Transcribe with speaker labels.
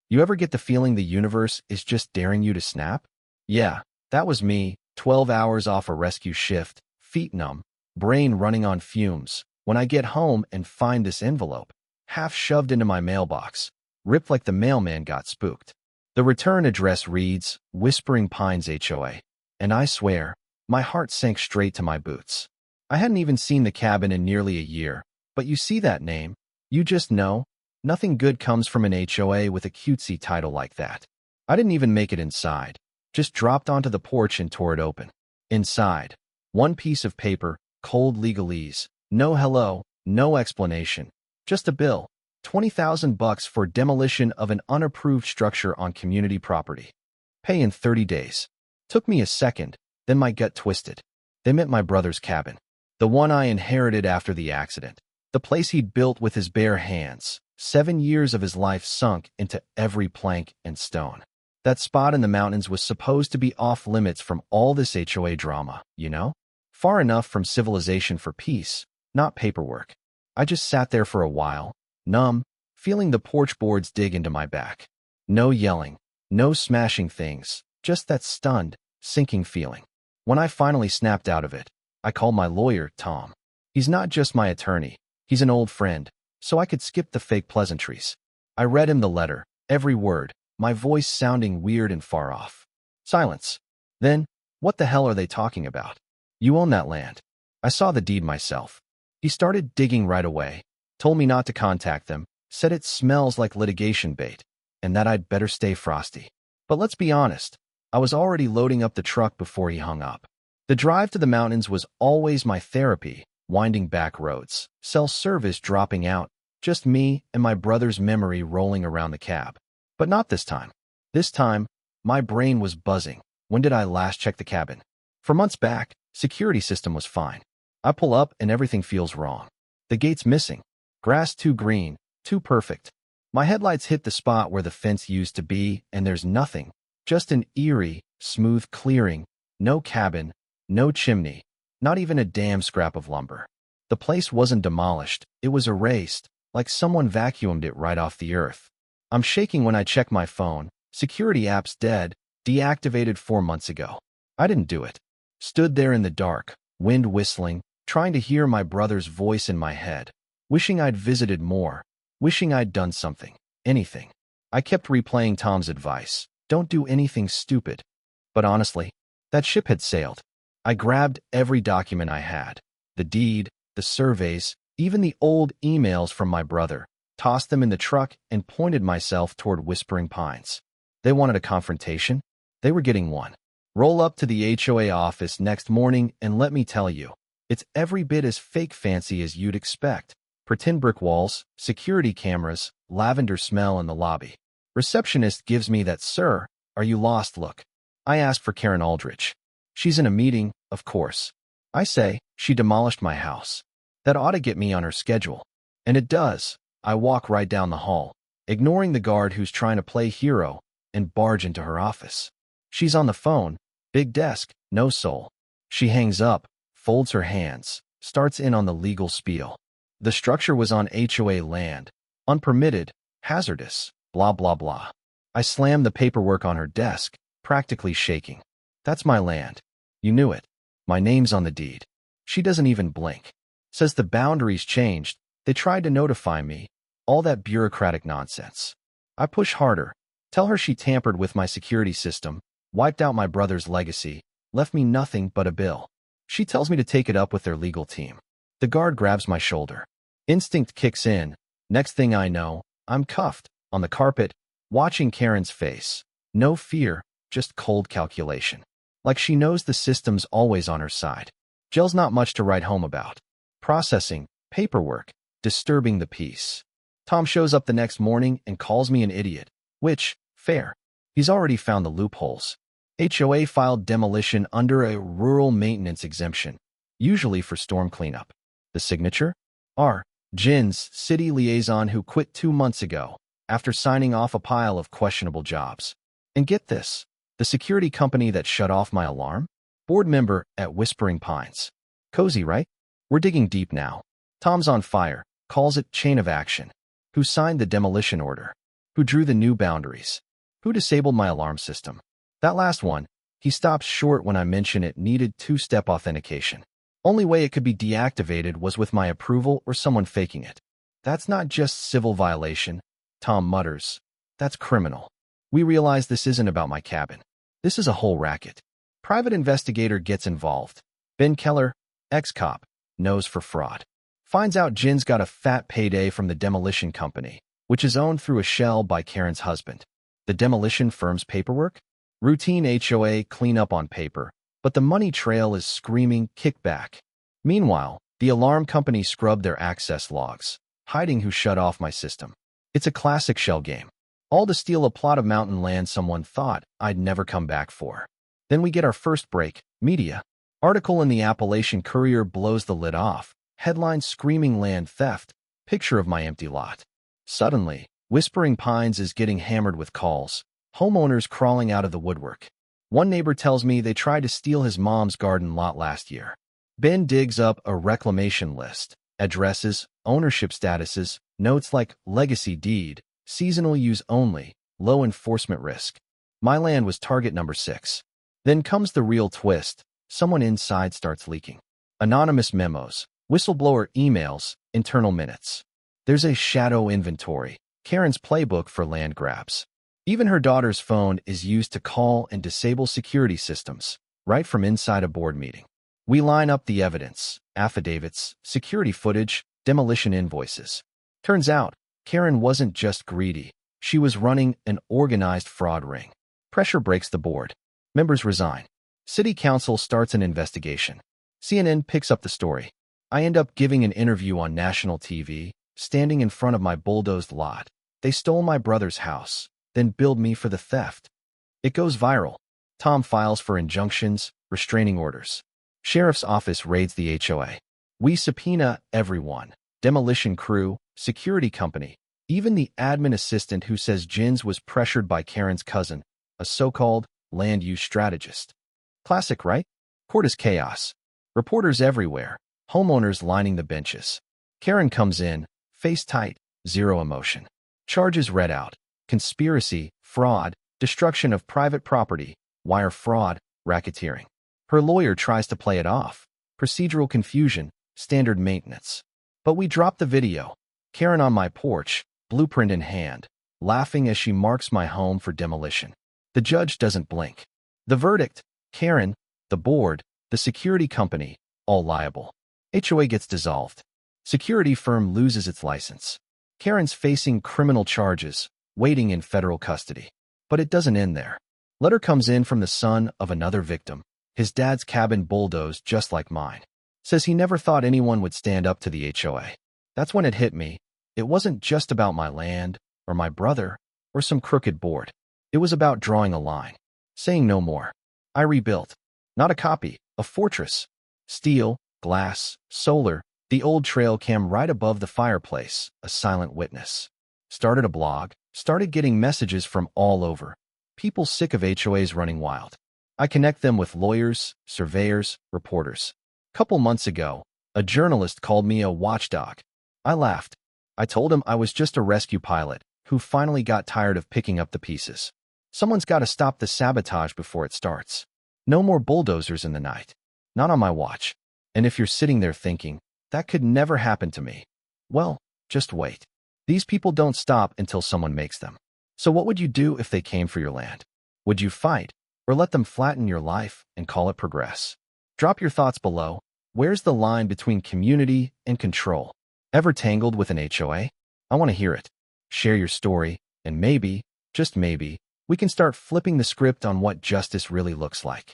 Speaker 1: You ever get the feeling the universe is just daring you to snap? Yeah, that was me, 12 hours off a rescue shift, feet numb, brain running on fumes, when I get home and find this envelope, half shoved into my mailbox, ripped like the mailman got spooked. The return address reads, Whispering Pines HOA. And I swear, my heart sank straight to my boots. I hadn't even seen the cabin in nearly a year, but you see that name, you just know, nothing good comes from an HOA with a cutesy title like that. I didn't even make it inside, just dropped onto the porch and tore it open. Inside, one piece of paper, cold legalese, no hello, no explanation, just a bill, $20,000 for demolition of an unapproved structure on community property. Pay in 30 days. Took me a second, then my gut twisted. They meant my brother's cabin. The one I inherited after the accident. The place he'd built with his bare hands. 7 years of his life sunk into every plank and stone. That spot in the mountains was supposed to be off limits from all this HOA drama, you know? Far enough from civilization for peace, not paperwork. I just sat there for a while, numb, feeling the porch boards dig into my back. No yelling, no smashing things, just that stunned, sinking feeling. When I finally snapped out of it, I called my lawyer, Tom. He's not just my attorney, he's an old friend, so I could skip the fake pleasantries. I read him the letter, every word, my voice sounding weird and far off. Silence. Then, what the hell are they talking about? You own that land. I saw the deed myself. He started digging right away, told me not to contact them, said it smells like litigation bait, and that I'd better stay frosty. But let's be honest, I was already loading up the truck before he hung up. The drive to the mountains was always my therapy, winding back roads, cell service dropping out, just me and my brother's memory rolling around the cab. But not this time. This time, my brain was buzzing. When did I last check the cabin? For months back, security system was fine. I pull up and everything feels wrong. The gate's missing. Grass too green, too perfect. My headlights hit the spot where the fence used to be, and there's nothing. Just an eerie, smooth clearing. No cabin, no chimney, not even a damn scrap of lumber. The place wasn't demolished. It was erased, like someone vacuumed it right off the earth. I'm shaking when I check my phone. Security app's dead, deactivated 4 months ago. I didn't do it. Stood there in the dark, wind whistling, trying to hear my brother's voice in my head, wishing I'd visited more, wishing I'd done something, anything. I kept replaying Tom's advice, don't do anything stupid. But honestly, that ship had sailed. I grabbed every document I had, the deed, the surveys, even the old emails from my brother, tossed them in the truck and pointed myself toward Whispering Pines. They wanted a confrontation. They were getting one. Roll up to the HOA office next morning and let me tell you, it's every bit as fake fancy as you'd expect. Pretend brick walls, security cameras, lavender smell in the lobby. Receptionist gives me that "Sir, are you lost" look. I ask for Karen Aldrich. She's in a meeting, of course. I say, she demolished my house. That ought to get me on her schedule. And it does. I walk right down the hall, ignoring the guard who's trying to play hero, and barge into her office. She's on the phone, big desk, no soul. She hangs up, folds her hands, starts in on the legal spiel. The structure was on HOA land, unpermitted, hazardous, blah blah blah. I slam the paperwork on her desk, practically shaking. That's my land. You knew it. My name's on the deed. She doesn't even blink. Says the boundaries changed. They tried to notify me. All that bureaucratic nonsense. I push harder. Tell her she tampered with my security system, wiped out my brother's legacy, left me nothing but a bill. She tells me to take it up with their legal team. The guard grabs my shoulder. Instinct kicks in. Next thing I know, I'm cuffed, on the carpet, watching Karen's face. No fear, just cold calculation. Like she knows the system's always on her side. Jill's not much to write home about. Processing, paperwork, disturbing the peace. Tom shows up the next morning and calls me an idiot. Which, fair. He's already found the loopholes. HOA filed demolition under a rural maintenance exemption, usually for storm cleanup. The signature? R. Jin's city liaison who quit 2 months ago after signing off a pile of questionable jobs. And get this, the security company that shut off my alarm? Board member at Whispering Pines. Cozy, right? We're digging deep now. Tom's on fire, calls it chain of action. Who signed the demolition order? Who drew the new boundaries? Who disabled my alarm system? That last one, he stopped short when I mentioned it needed two-step authentication. Only way it could be deactivated was with my approval or someone faking it. That's not just civil violation, Tom mutters. That's criminal. We realize this isn't about my cabin. This is a whole racket. Private investigator gets involved. Ben Keller, ex-cop, knows for fraud. Finds out Jin's got a fat payday from the demolition company, which is owned through a shell by Karen's husband. The demolition firm's paperwork? Routine HOA cleanup on paper, but the money trail is screaming kickback. Meanwhile, the alarm company scrubbed their access logs, hiding who shut off my system. It's a classic shell game. All to steal a plot of mountain land someone thought I'd never come back for. Then we get our first break, media. Article in the Appalachian Courier blows the lid off. Headline screaming land theft. Picture of my empty lot. Suddenly, Whispering Pines is getting hammered with calls. Homeowners crawling out of the woodwork. One neighbor tells me they tried to steal his mom's garden lot last year. Ben digs up a reclamation list. Addresses, ownership statuses, notes like legacy deed, seasonal use only, low enforcement risk. My land was target number 6. Then comes the real twist. Someone inside starts leaking. Anonymous memos, whistleblower emails, internal minutes. There's a shadow inventory, Karen's playbook for land grabs. Even her daughter's phone is used to call and disable security systems, right from inside a board meeting. We line up the evidence, affidavits, security footage, demolition invoices. Turns out, Karen wasn't just greedy. She was running an organized fraud ring. Pressure breaks the board. Members resign. City Council starts an investigation. CNN picks up the story. I end up giving an interview on national TV, standing in front of my bulldozed lot. They stole my brother's house, then billed me for the theft. It goes viral. Tom files for injunctions, restraining orders. Sheriff's office raids the HOA. We subpoena everyone. Demolition crew, security company, even the admin assistant who says Jins was pressured by Karen's cousin, a so-called land use strategist. Classic, right? Court is chaos. Reporters everywhere. Homeowners lining the benches. Karen comes in, face tight, zero emotion. Charges read out. Conspiracy, fraud, destruction of private property, wire fraud, racketeering. Her lawyer tries to play it off. Procedural confusion, standard maintenance. But we drop the video. Karen on my porch, blueprint in hand, laughing as she marks my home for demolition. The judge doesn't blink. The verdict, Karen, the board, the security company, all liable. HOA gets dissolved. Security firm loses its license. Karen's facing criminal charges, waiting in federal custody. But it doesn't end there. Letter comes in from the son of another victim. His dad's cabin bulldozed just like mine. Says he never thought anyone would stand up to the HOA. That's when it hit me. It wasn't just about my land, or my brother, or some crooked board. It was about drawing a line. Saying no more. I rebuilt. Not a copy, a fortress. Steel, glass, solar, the old trail cam right above the fireplace, a silent witness. Started a blog, started getting messages from all over. People sick of HOAs running wild. I connect them with lawyers, surveyors, reporters. Couple months ago, a journalist called me a watchdog. I laughed. I told him I was just a rescue pilot who finally got tired of picking up the pieces. Someone's got to stop the sabotage before it starts. No more bulldozers in the night. Not on my watch. And if you're sitting there thinking, that could never happen to me, well, just wait. These people don't stop until someone makes them. So what would you do if they came for your land? Would you fight, or let them flatten your life and call it progress? Drop your thoughts below. Where's the line between community and control? Ever tangled with an HOA? I want to hear it. Share your story, and maybe, just maybe, we can start flipping the script on what justice really looks like.